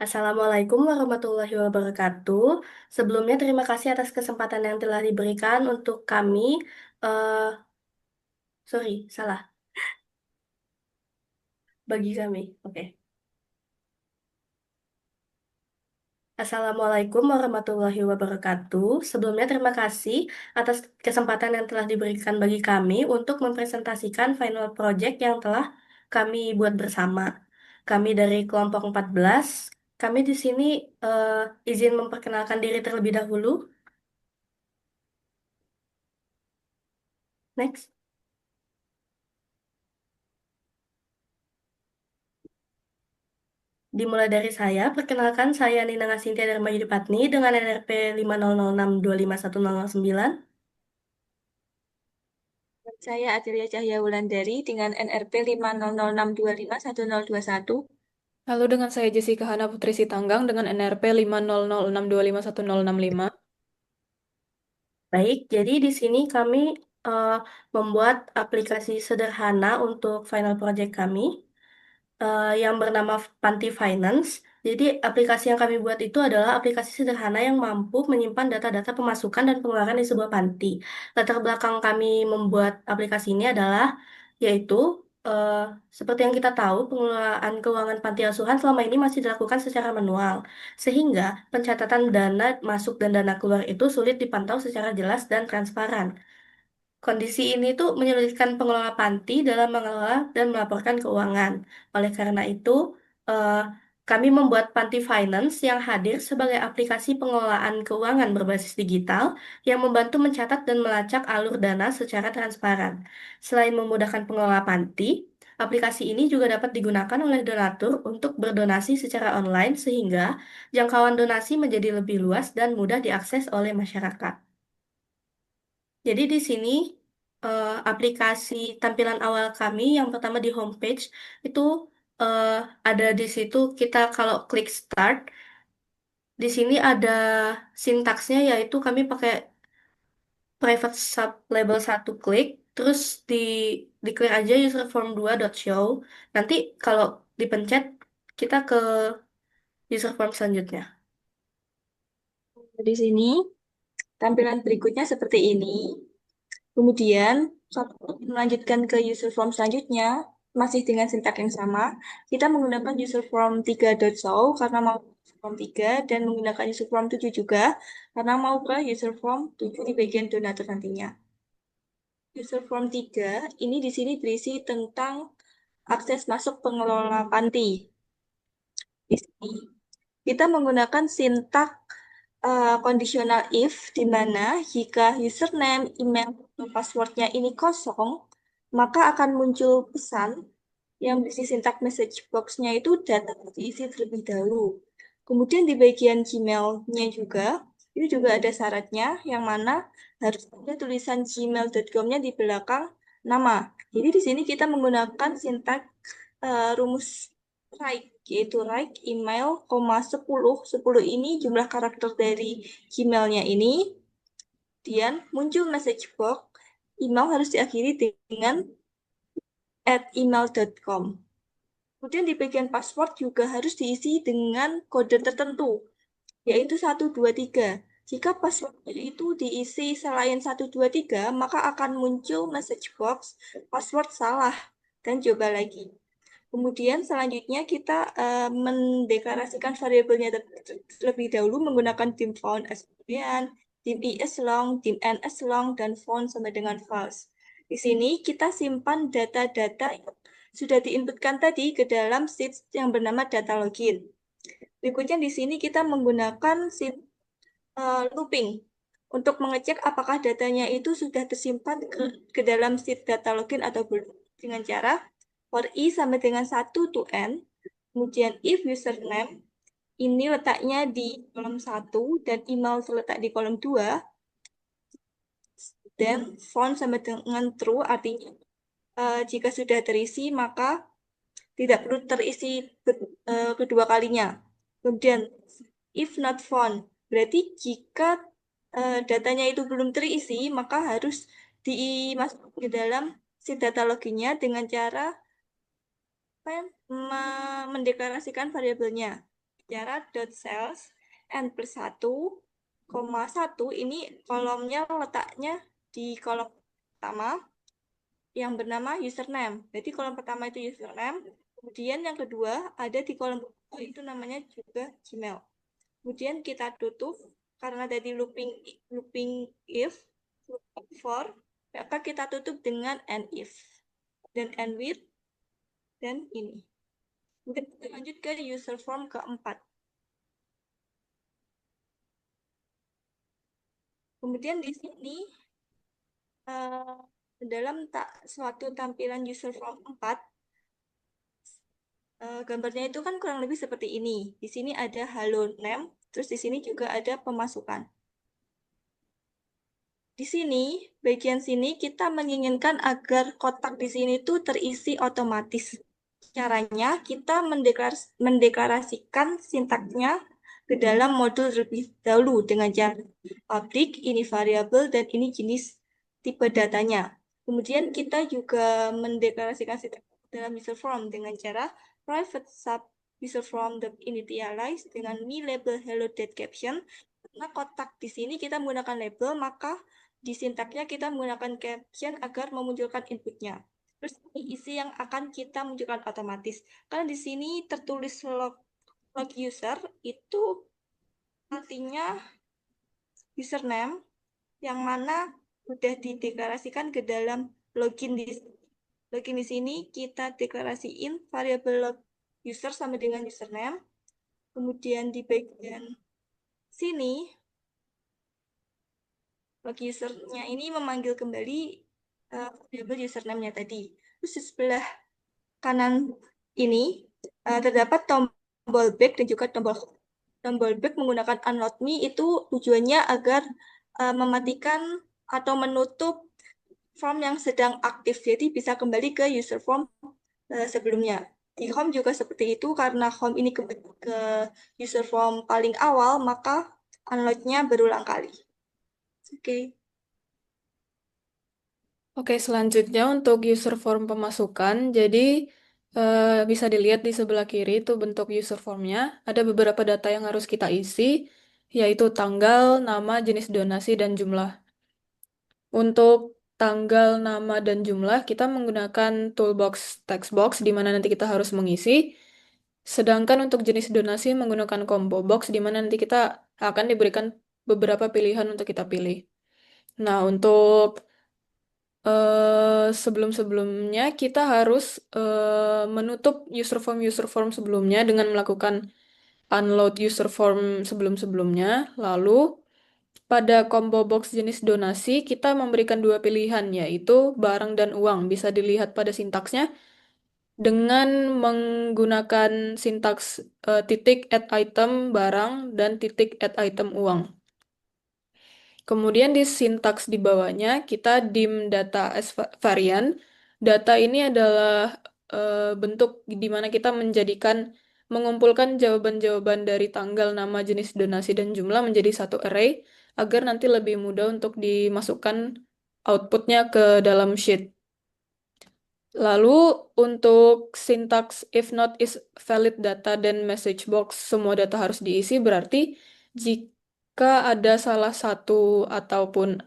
Assalamualaikum warahmatullahi wabarakatuh. Sebelumnya terima kasih atas kesempatan yang telah diberikan untuk kami. eh Sorry, salah. Bagi kami. Oke. Assalamualaikum warahmatullahi wabarakatuh. Sebelumnya terima kasih atas kesempatan yang telah diberikan bagi kami untuk mempresentasikan final project yang telah kami buat bersama. Kami dari kelompok 14. Kami di sini izin memperkenalkan diri terlebih dahulu. Next. Dimulai dari saya, perkenalkan saya Nina Ngasintia Darmayudipatni dengan NRP 500625109. Saya Adelia Cahya Wulandari dengan NRP 500625101. Lalu dengan saya Jessica Hana Putri Sitanggang dengan NRP 50062511065. Baik, jadi di sini kami eh, membuat aplikasi sederhana untuk final project kami. Yang bernama Panti Finance. Jadi aplikasi yang kami buat itu adalah aplikasi sederhana yang mampu menyimpan data-data pemasukan dan pengeluaran di sebuah panti. Latar belakang kami membuat aplikasi ini adalah yaitu eh, seperti yang kita tahu pengelolaan keuangan panti asuhan selama ini masih dilakukan secara manual, sehingga pencatatan dana masuk dan dana keluar itu sulit dipantau secara jelas dan transparan. Kondisi ini tuh menyulitkan pengelola panti dalam mengelola dan melaporkan keuangan. Oleh karena itu, eh, kami membuat Panti Finance yang hadir sebagai aplikasi pengelolaan keuangan berbasis digital yang membantu mencatat dan melacak alur dana secara transparan. Selain memudahkan pengelola panti, aplikasi ini juga dapat digunakan oleh donatur untuk berdonasi secara online sehingga jangkauan donasi menjadi lebih luas dan mudah diakses oleh masyarakat. Jadi di sini aplikasi tampilan awal kami yang pertama di homepage itu eh, ada di situ kita kalau klik start di sini ada sintaksnya yaitu kami pakai private sub label satu klik terus diklik aja user form 2.show. Nanti kalau dipencet kita ke user form selanjutnya. Di sini, tampilan berikutnya seperti ini. Kemudian, melanjutkan ke user form selanjutnya, masih dengan sintak yang sama, kita menggunakan user form 3.show karena mau user form 3 dan menggunakan user form 7 juga karena mau ke user form 7 di bagian donatur nantinya. User form 3 ini di sini berisi tentang akses masuk pengelola panti. Di sini kita menggunakan sintak conditional if, di mana jika username, email, atau passwordnya ini kosong, maka akan muncul pesan yang berisi sintak message box-nya itu data harus diisi terlebih dahulu. Kemudian di bagian Gmail-nya juga, itu juga ada syaratnya yang mana harus ada tulisan gmail.com-nya di belakang nama. Jadi di sini kita menggunakan sintak rumus right, yaitu right email, 10. 10 ini jumlah karakter dari Gmail-nya ini. Kemudian muncul message box, email harus diakhiri dengan @email.com. Kemudian di bagian password juga harus diisi dengan kode tertentu, yaitu 123. Jika passwordnya itu diisi selain 123, maka akan muncul message box password salah dan coba lagi. Kemudian selanjutnya kita mendeklarasikan variabelnya terlebih dahulu menggunakan dim font as boolean, dim is long, dim n as long, dan font sampai dengan false. Di sini kita simpan data-data yang sudah diinputkan tadi ke dalam sheet yang bernama data login. Berikutnya di sini kita menggunakan sheet looping untuk mengecek apakah datanya itu sudah tersimpan ke dalam sheet data login atau belum dengan cara for i sampai dengan 1 to n. Kemudian if username ini letaknya di kolom 1 dan email terletak di kolom 2, dan font sampai dengan true artinya jika sudah terisi maka tidak perlu terisi kedua kalinya. Kemudian if not found berarti jika datanya itu belum terisi maka harus dimasukkan ke dalam si data loginnya dengan cara mendeklarasikan variabelnya. cara dot cells n plus 1, 1 ini kolomnya letaknya di kolom pertama yang bernama username. Jadi kolom pertama itu username, kemudian yang kedua ada di kolom kedua itu namanya juga Gmail. Kemudian kita tutup karena tadi looping if for, maka kita tutup dengan and if dan and with dan ini. Kemudian kita lanjut ke user form keempat. Kemudian di sini dalam suatu tampilan user form 4, gambarnya itu kan kurang lebih seperti ini. Di sini ada hello name, terus di sini juga ada pemasukan. Di sini, bagian sini kita menginginkan agar kotak di sini tuh terisi otomatis. Caranya kita mendeklarasikan sintaksnya ke dalam modul terlebih dahulu dengan cara public, ini variabel, dan ini jenis tipe datanya. Kemudian kita juga mendeklarasikan sintaks dalam user form dengan cara private sub user form initialize dengan me label hello date caption. Karena kotak di sini kita menggunakan label, maka di sintaknya kita menggunakan caption agar memunculkan inputnya. Terus ini isi yang akan kita munculkan otomatis. Karena di sini tertulis log user itu artinya username yang mana sudah dideklarasikan ke dalam login di sini kita deklarasiin variabel log user sama dengan username. Kemudian di bagian sini log usernya ini memanggil kembali variabel username-nya tadi. Terus di sebelah kanan ini terdapat tombol back dan juga tombol back menggunakan unload me itu tujuannya agar mematikan atau menutup form yang sedang aktif. Jadi bisa kembali ke user form sebelumnya. Di home juga seperti itu karena home ini ke user form paling awal maka unload-nya berulang kali. Oke. Oke, selanjutnya untuk user form pemasukan, jadi bisa dilihat di sebelah kiri itu bentuk user formnya. Ada beberapa data yang harus kita isi, yaitu tanggal, nama, jenis donasi, dan jumlah. Untuk tanggal, nama, dan jumlah, kita menggunakan toolbox text box, di mana nanti kita harus mengisi. Sedangkan untuk jenis donasi menggunakan combo box, di mana nanti kita akan diberikan beberapa pilihan untuk kita pilih. Nah, untuk sebelum-sebelumnya kita harus menutup user form sebelumnya dengan melakukan unload user form sebelum-sebelumnya. Lalu pada combo box jenis donasi kita memberikan dua pilihan yaitu barang dan uang. Bisa dilihat pada sintaksnya dengan menggunakan sintaks titik add item barang dan titik add item uang. Kemudian di sintaks di bawahnya kita dim data as varian. Data ini adalah bentuk di mana kita mengumpulkan jawaban-jawaban dari tanggal, nama, jenis donasi, dan jumlah menjadi satu array agar nanti lebih mudah untuk dimasukkan outputnya ke dalam sheet. Lalu untuk sintaks if not is valid data dan message box semua data harus diisi berarti jika ada salah satu ataupun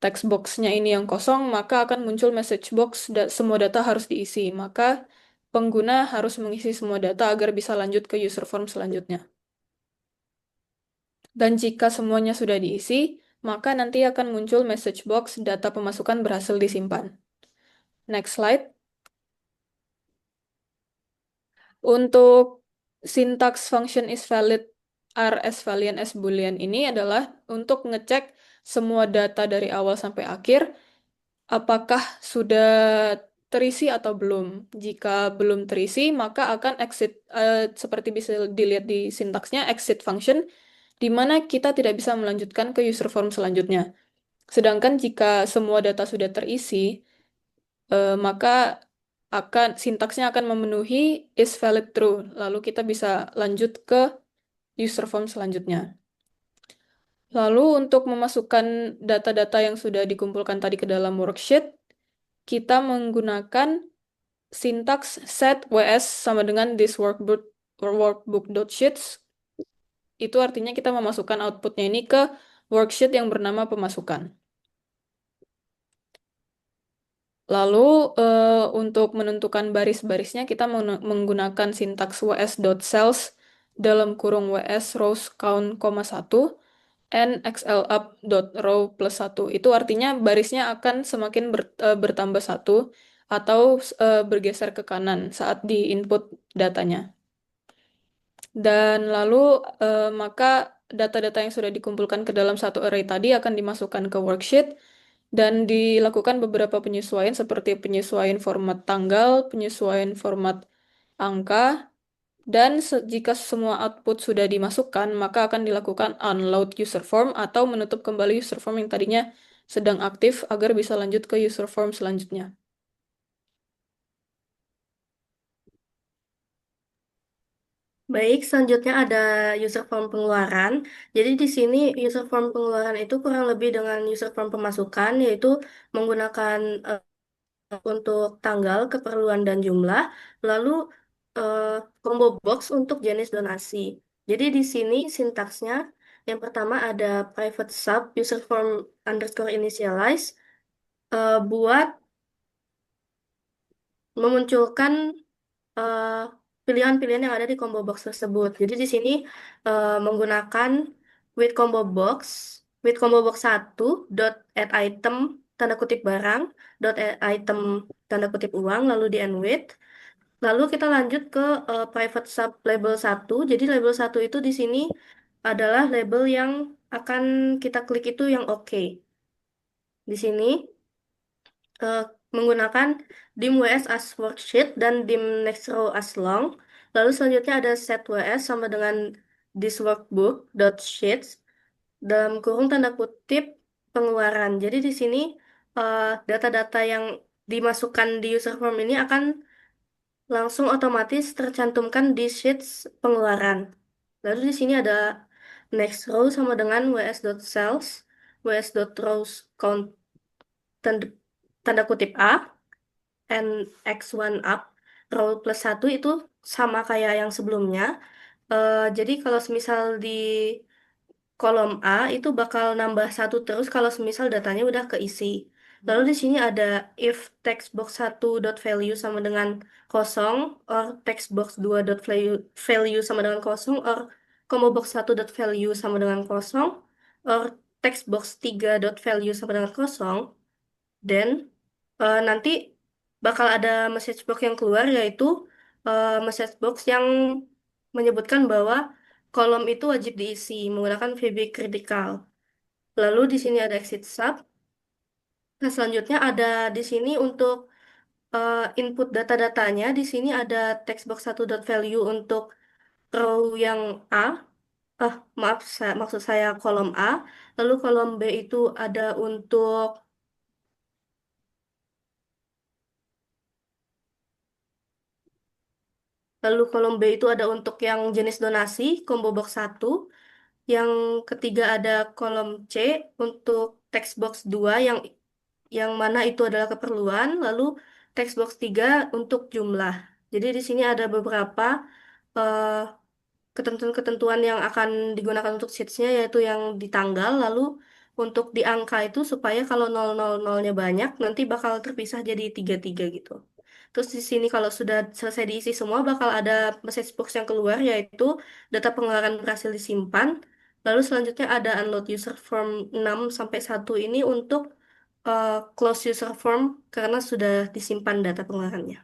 text box-nya ini yang kosong maka akan muncul message box semua data harus diisi. Maka pengguna harus mengisi semua data agar bisa lanjut ke user form selanjutnya. Dan jika semuanya sudah diisi, maka nanti akan muncul message box data pemasukan berhasil disimpan. Next slide. Untuk sintaks function is valid are as valiant as boolean ini adalah untuk ngecek semua data dari awal sampai akhir apakah sudah terisi atau belum. Jika belum terisi, maka akan exit seperti bisa dilihat di sintaksnya exit function di mana kita tidak bisa melanjutkan ke user form selanjutnya. Sedangkan jika semua data sudah terisi, maka sintaksnya akan memenuhi is valid true. Lalu kita bisa lanjut ke user form selanjutnya. Lalu untuk memasukkan data-data yang sudah dikumpulkan tadi ke dalam worksheet, kita menggunakan sintaks set ws sama dengan this workbook.sheets, itu artinya kita memasukkan outputnya ini ke worksheet yang bernama pemasukan. Lalu untuk menentukan baris-barisnya kita menggunakan sintaks ws.cells dalam kurung ws rows count, 1 and xlup.row plus 1. Itu artinya barisnya akan semakin bertambah 1 atau bergeser ke kanan saat di input datanya. Dan lalu maka data-data yang sudah dikumpulkan ke dalam satu array tadi akan dimasukkan ke worksheet dan dilakukan beberapa penyesuaian seperti penyesuaian format tanggal, penyesuaian format angka, dan jika semua output sudah dimasukkan, maka akan dilakukan unload user form atau menutup kembali user form yang tadinya sedang aktif agar bisa lanjut ke user form selanjutnya. Baik, selanjutnya ada user form pengeluaran. Jadi di sini user form pengeluaran itu kurang lebih dengan user form pemasukan, yaitu menggunakan untuk tanggal, keperluan, dan jumlah, lalu eh, combo box untuk jenis donasi. Jadi di sini sintaksnya, yang pertama ada private sub user form underscore initialize buat memunculkan eh, pilihan-pilihan yang ada di combo box tersebut. Jadi di sini menggunakan with combo box 1 dot add item tanda kutip barang dot add item tanda kutip uang lalu di end with. Lalu kita lanjut ke private sub label 1. Jadi label 1 itu di sini adalah label yang akan kita klik itu yang oke. Di sini eh, menggunakan dim ws as worksheet dan dim next row as long. Lalu selanjutnya ada set ws sama dengan this workbook dot sheets dalam kurung tanda kutip pengeluaran. Jadi di sini data-data yang dimasukkan di user form ini akan langsung otomatis tercantumkan di sheets pengeluaran. Lalu di sini ada next row sama dengan ws.cells, ws.rows count tanda, tanda kutip A, and x1 up, row plus 1 itu sama kayak yang sebelumnya. Jadi kalau semisal di kolom A itu bakal nambah satu terus kalau semisal datanya udah keisi. Lalu di sini ada if text box 1 dot value sama dengan kosong, or text box 2 dot value sama dengan kosong, or combo box 1 dot value sama dengan kosong, or text box 3 dot value sama dengan kosong, dan nanti bakal ada message box yang keluar yaitu message box yang menyebutkan bahwa kolom itu wajib diisi menggunakan VB critical. Lalu di sini ada exit sub. Nah, selanjutnya ada di sini untuk input data-datanya. Di sini ada text box 1 dot value untuk row yang A. Maaf, maksud saya kolom A. Lalu kolom B itu ada untuk Lalu kolom B itu ada untuk yang jenis donasi, combo box 1. Yang ketiga ada kolom C untuk text box 2 yang mana itu adalah keperluan, lalu text box 3 untuk jumlah. Jadi di sini ada beberapa eh, ketentuan-ketentuan yang akan digunakan untuk sheetsnya yaitu yang di tanggal, lalu untuk di angka itu supaya kalau 000-nya banyak nanti bakal terpisah jadi 33 gitu. Terus di sini kalau sudah selesai diisi semua bakal ada message box yang keluar yaitu data pengeluaran berhasil disimpan. Lalu selanjutnya ada unload user form 6 sampai 1 ini untuk close user form karena sudah disimpan data pengeluarannya.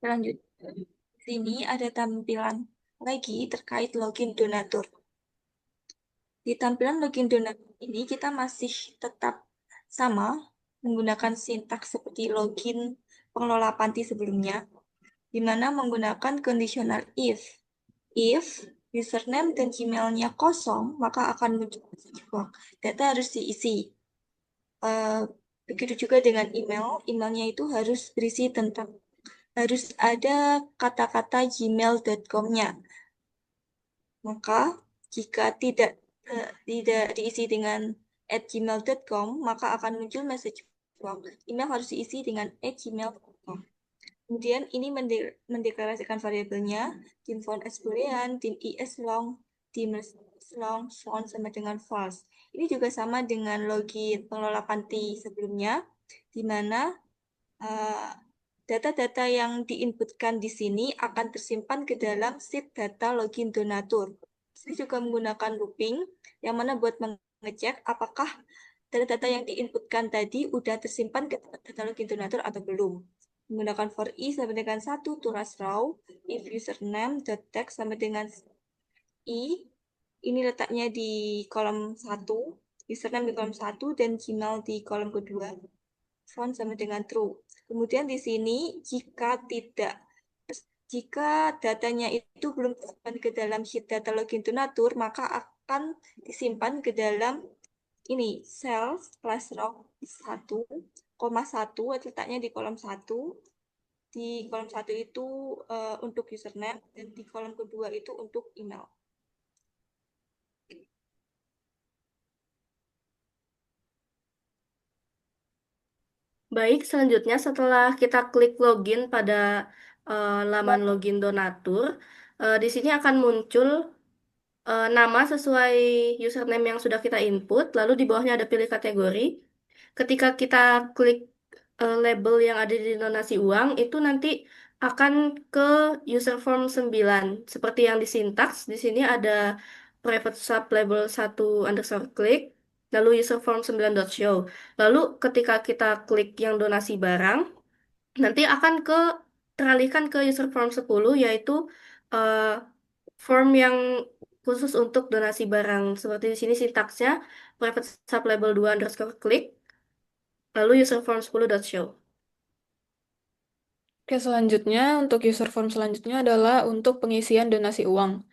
Lanjut. Di sini ada tampilan lagi terkait login donatur. Di tampilan login donatur ini kita masih tetap sama menggunakan sintaks seperti login pengelola panti sebelumnya, di mana menggunakan conditional if. If username dan Gmail-nya kosong, maka akan muncul message box. Data harus diisi. Begitu juga dengan email, emailnya itu harus berisi tentang harus ada kata-kata gmail.com-nya. Maka jika tidak diisi dengan @gmail.com, maka akan muncul message form. Email harus diisi dengan @gmail.com. Kemudian ini mendeklarasikan variabelnya dim font as boolean, dim is long, dim long, font sama dengan false. Ini juga sama dengan login pengelola panti sebelumnya, di mana uh, data-data yang diinputkan di sini akan tersimpan ke dalam sheet data login donatur. Saya juga menggunakan looping, yang mana buat mengecek apakah data-data yang diinputkan tadi udah tersimpan ke data login donatur atau belum. Menggunakan for i sama dengan 1 to last row, if username dot text sama dengan i, ini letaknya di kolom 1, username di kolom 1 dan Gmail di kolom kedua. Font sama dengan true. Kemudian di sini jika datanya itu belum disimpan ke dalam sheet data login donatur, maka akan disimpan ke dalam ini cell slash row 1, koma 1, letaknya di kolom 1. Di kolom 1 itu untuk username dan di kolom kedua itu untuk email. Baik, selanjutnya setelah kita klik login pada laman login donatur, di sini akan muncul nama sesuai username yang sudah kita input, lalu di bawahnya ada pilih kategori. Ketika kita klik label yang ada di donasi uang, itu nanti akan ke user form 9. Seperti yang di sintaks, di sini ada private sub label 1 underscore klik, lalu user form 9.show. Lalu ketika kita klik yang donasi barang, nanti akan teralihkan ke user form 10, yaitu eh, form yang khusus untuk donasi barang. Seperti di sini sintaksnya private sub label 2 underscore klik, lalu user form 10.show. Oke, selanjutnya untuk user form selanjutnya adalah untuk pengisian donasi uang.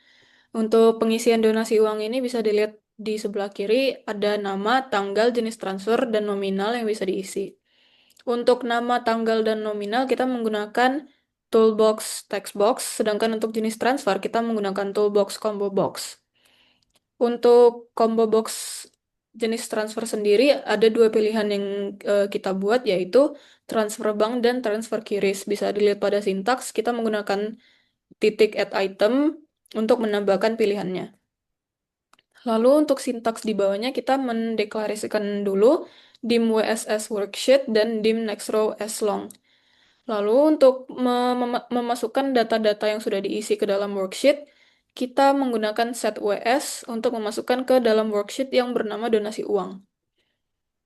Untuk pengisian donasi uang ini bisa dilihat di sebelah kiri ada nama, tanggal, jenis transfer, dan nominal yang bisa diisi. Untuk nama, tanggal, dan nominal kita menggunakan toolbox text box, sedangkan untuk jenis transfer kita menggunakan toolbox combo box. Untuk combo box jenis transfer sendiri ada dua pilihan yang kita buat, yaitu transfer bank dan transfer QRIS. Bisa dilihat pada sintaks, kita menggunakan titik add item untuk menambahkan pilihannya. Lalu untuk sintaks di bawahnya kita mendeklarasikan dulu dim WSS worksheet dan dim next row as long. Lalu untuk memasukkan data-data yang sudah diisi ke dalam worksheet, kita menggunakan set WS untuk memasukkan ke dalam worksheet yang bernama donasi uang.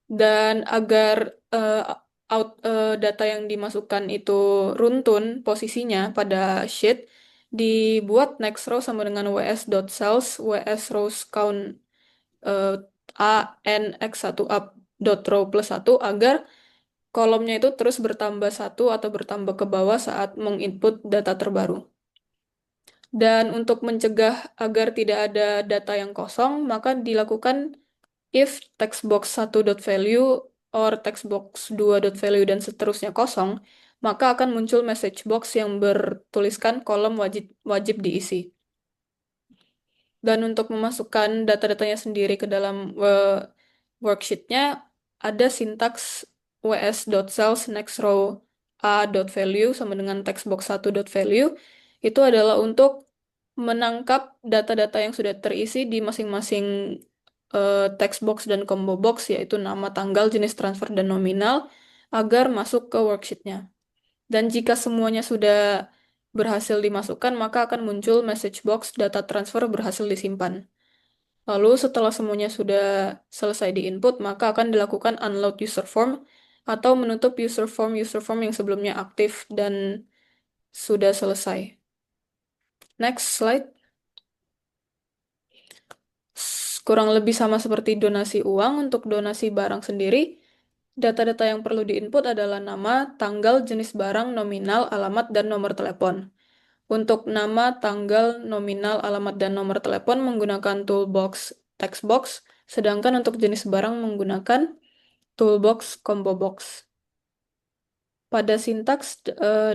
Dan agar data yang dimasukkan itu runtun posisinya pada sheet, dibuat next row sama dengan ws.cells ws rows count a n x1 up dot row plus 1 agar kolomnya itu terus bertambah satu atau bertambah ke bawah saat menginput data terbaru. Dan untuk mencegah agar tidak ada data yang kosong, maka dilakukan if textbox 1.value or textbox 2.value dan seterusnya kosong, maka akan muncul message box yang bertuliskan kolom wajib wajib diisi. Dan untuk memasukkan data-datanya sendiri ke dalam worksheetnya ada sintaks ws.cells next row a.value sama dengan textbox 1.value. Itu adalah untuk menangkap data-data yang sudah terisi di masing-masing text box dan combo box, yaitu nama, tanggal, jenis transfer, dan nominal, agar masuk ke worksheetnya. Dan jika semuanya sudah berhasil dimasukkan, maka akan muncul message box data transfer berhasil disimpan. Lalu setelah semuanya sudah selesai diinput, maka akan dilakukan unload user form atau menutup user form yang sebelumnya aktif dan sudah selesai. Next slide. Kurang lebih sama seperti donasi uang, untuk donasi barang sendiri, data-data yang perlu diinput adalah nama, tanggal, jenis barang, nominal, alamat, dan nomor telepon. Untuk nama, tanggal, nominal, alamat, dan nomor telepon menggunakan toolbox text box, sedangkan untuk jenis barang menggunakan toolbox combo box. Pada sintaks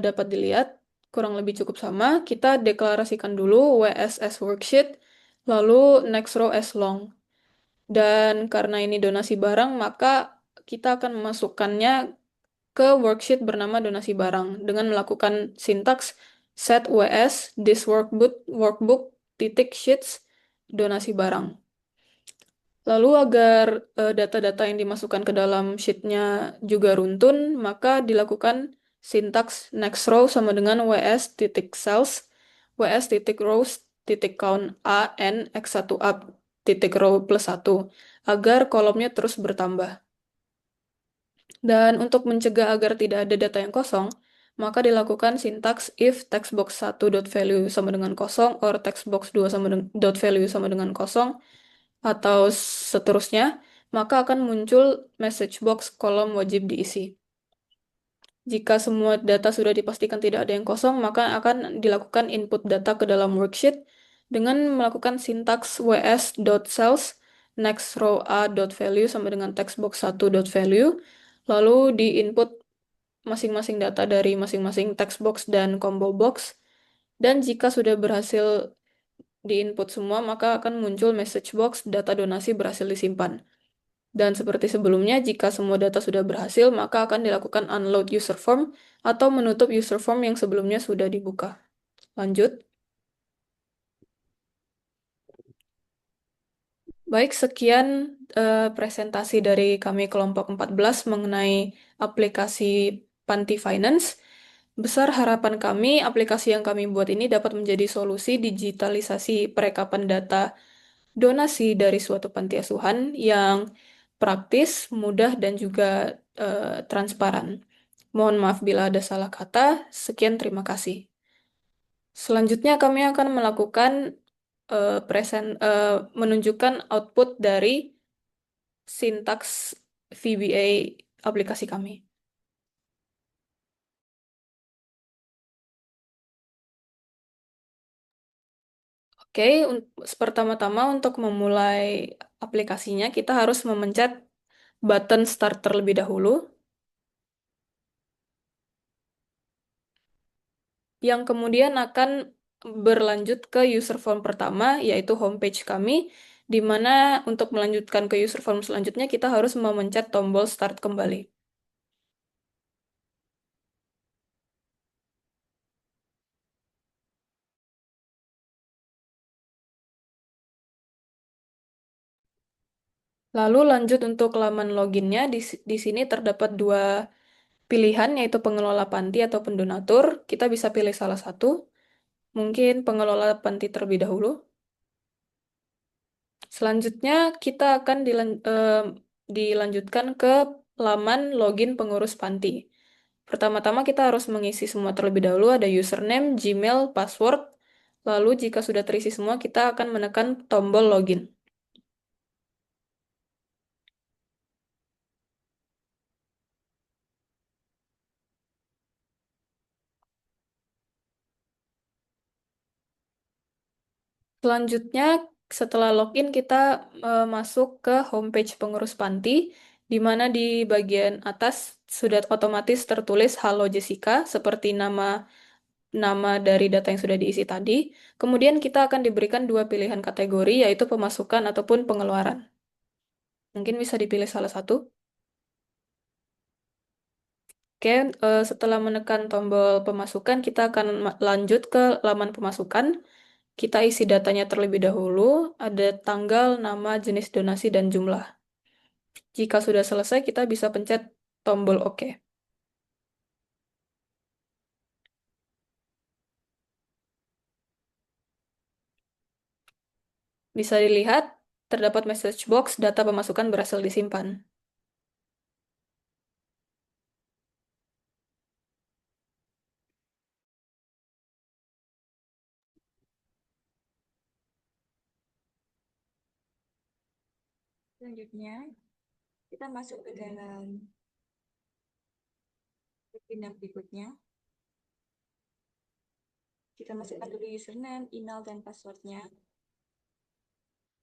dapat dilihat kurang lebih cukup sama. Kita deklarasikan dulu WSS worksheet, lalu next row as long. Dan karena ini donasi barang, maka kita akan memasukkannya ke worksheet bernama donasi barang dengan melakukan sintaks set ws this workbook titik sheets donasi barang. Lalu agar data-data yang dimasukkan ke dalam sheetnya juga runtun, maka dilakukan sintaks next row sama dengan ws titik cells ws titik rows titik count a n x1 up titik row plus 1 agar kolomnya terus bertambah. Dan untuk mencegah agar tidak ada data yang kosong, maka dilakukan sintaks if textbox 1 dot value sama dengan kosong or textbox 2 sama dot value sama dengan kosong atau seterusnya, maka akan muncul message box kolom wajib diisi. Jika semua data sudah dipastikan tidak ada yang kosong, maka akan dilakukan input data ke dalam worksheet dengan melakukan sintaks ws.cells next row a.value sama dengan textbox 1.value, lalu di-input masing-masing data dari masing-masing textbox dan combo box, dan jika sudah berhasil di-input semua, maka akan muncul message box data donasi berhasil disimpan. Dan seperti sebelumnya, jika semua data sudah berhasil, maka akan dilakukan unload user form atau menutup user form yang sebelumnya sudah dibuka. Lanjut. Baik, sekian presentasi dari kami kelompok 14 mengenai aplikasi Panti Finance. Besar harapan kami, aplikasi yang kami buat ini dapat menjadi solusi digitalisasi perekapan data donasi dari suatu panti asuhan yang praktis, mudah, dan juga transparan. Mohon maaf bila ada salah kata. Sekian, terima kasih. Selanjutnya kami akan melakukan menunjukkan output dari sintaks VBA aplikasi kami. Oke, pertama-tama untuk memulai aplikasinya kita harus memencet button start terlebih dahulu, yang kemudian akan berlanjut ke user form pertama, yaitu homepage kami, di mana untuk melanjutkan ke user form selanjutnya kita harus memencet tombol start kembali. Lalu lanjut untuk laman loginnya, di sini terdapat dua pilihan, yaitu pengelola panti atau pendonatur. Kita bisa pilih salah satu, mungkin pengelola panti terlebih dahulu. Selanjutnya kita akan dilanjutkan ke laman login pengurus panti. Pertama-tama kita harus mengisi semua terlebih dahulu, ada username, Gmail, password. Lalu jika sudah terisi semua, kita akan menekan tombol login. Selanjutnya, setelah login, kita masuk ke homepage pengurus panti, di mana di bagian atas sudah otomatis tertulis Halo Jessica, seperti nama dari data yang sudah diisi tadi. Kemudian kita akan diberikan dua pilihan kategori, yaitu pemasukan ataupun pengeluaran. Mungkin bisa dipilih salah satu. Oke, setelah menekan tombol pemasukan, kita akan lanjut ke laman pemasukan. Kita isi datanya terlebih dahulu, ada tanggal, nama, jenis donasi, dan jumlah. Jika sudah selesai, kita bisa pencet tombol OK. Bisa dilihat, terdapat message box, data pemasukan berhasil disimpan. Selanjutnya, kita masuk ke dalam webinar berikutnya. Kita masukkan dulu username, email, dan passwordnya.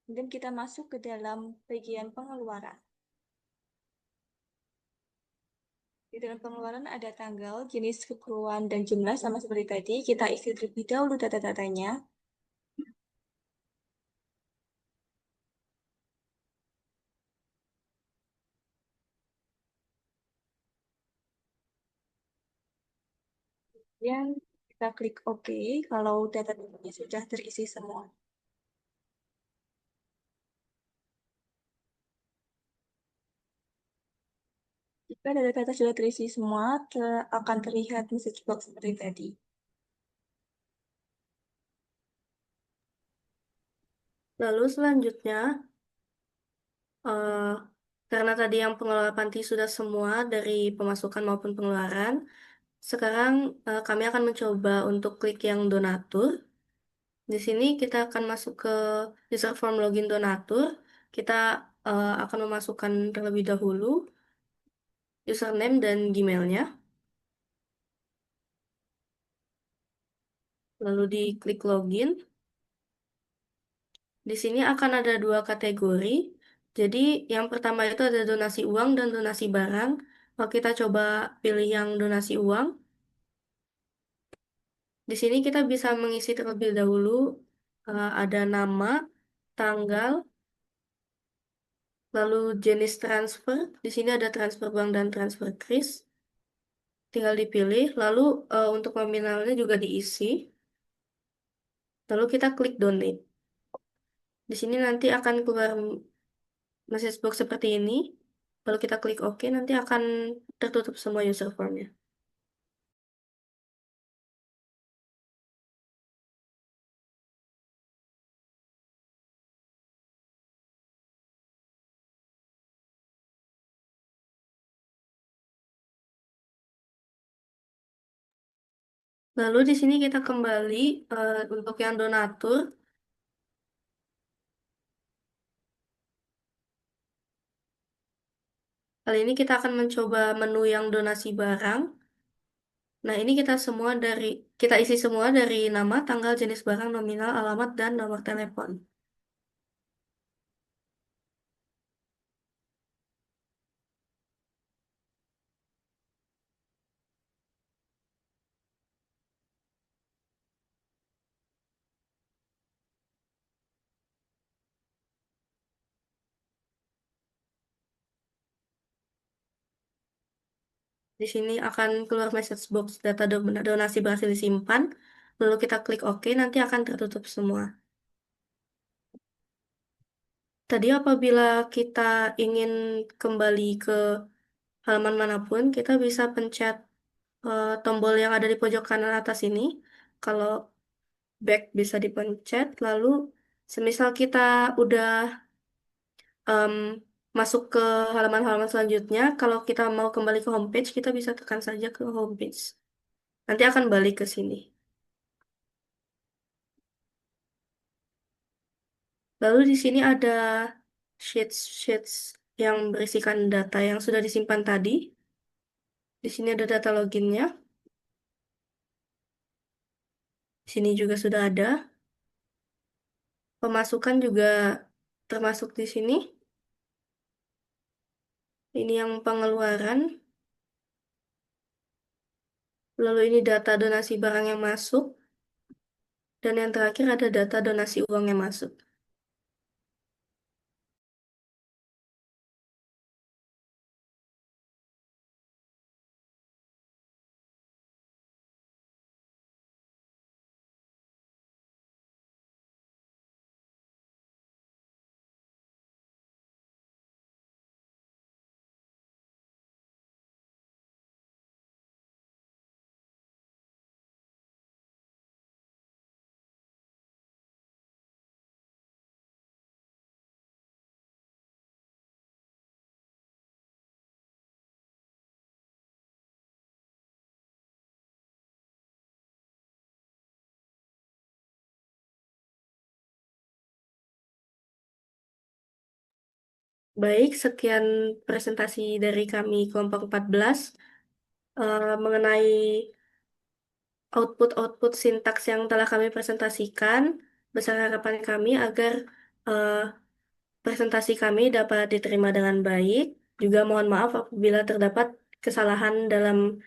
Kemudian kita masuk ke dalam bagian pengeluaran. Di dalam pengeluaran ada tanggal, jenis keperluan, dan jumlah sama seperti tadi. Kita isi terlebih dahulu data-datanya. Kemudian kita klik OK kalau data sudah terisi semua. Jika data-data sudah terisi semua, akan terlihat message box seperti tadi. Lalu selanjutnya, eh, karena tadi yang pengelola panti sudah semua dari pemasukan maupun pengeluaran, sekarang kami akan mencoba untuk klik yang donatur. Di sini kita akan masuk ke user form login donatur. Kita akan memasukkan terlebih dahulu username dan Gmailnya. Lalu diklik login. Di sini akan ada dua kategori. Jadi yang pertama itu ada donasi uang dan donasi barang. Kalau kita coba pilih yang donasi uang, di sini kita bisa mengisi terlebih dahulu ada nama, tanggal, lalu jenis transfer. Di sini ada transfer bank dan transfer kris. Tinggal dipilih, lalu untuk nominalnya juga diisi. Lalu kita klik donate. Di sini nanti akan keluar message box seperti ini. Lalu kita klik OK, nanti akan tertutup semua user formnya. Lalu di sini kita kembali untuk yang donatur. Kali ini kita akan mencoba menu yang donasi barang. Nah, ini kita isi semua dari nama, tanggal, jenis barang, nominal, alamat, dan nomor telepon. Di sini akan keluar message box data donasi berhasil disimpan. Lalu kita klik OK, nanti akan tertutup semua. Tadi apabila kita ingin kembali ke halaman manapun, kita bisa pencet tombol yang ada di pojok kanan atas ini. Kalau back bisa dipencet, lalu semisal kita udah em, masuk ke halaman-halaman selanjutnya, kalau kita mau kembali ke homepage, kita bisa tekan saja ke homepage. Nanti akan balik ke sini. Lalu di sini ada sheets yang berisikan data yang sudah disimpan tadi. Di sini ada data loginnya. Di sini juga sudah ada. Pemasukan juga termasuk di sini. Ini yang pengeluaran. Lalu ini data donasi barang yang masuk. Dan yang terakhir ada data donasi uang yang masuk. Baik, sekian presentasi dari kami kelompok 14 mengenai output-output sintaks yang telah kami presentasikan. Besar harapan kami agar eh, presentasi kami dapat diterima dengan baik. Juga mohon maaf apabila terdapat kesalahan dalam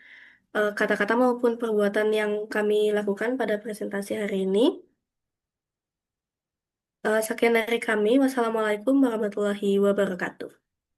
kata-kata maupun perbuatan yang kami lakukan pada presentasi hari ini. Sekian dari kami. Wassalamualaikum warahmatullahi wabarakatuh.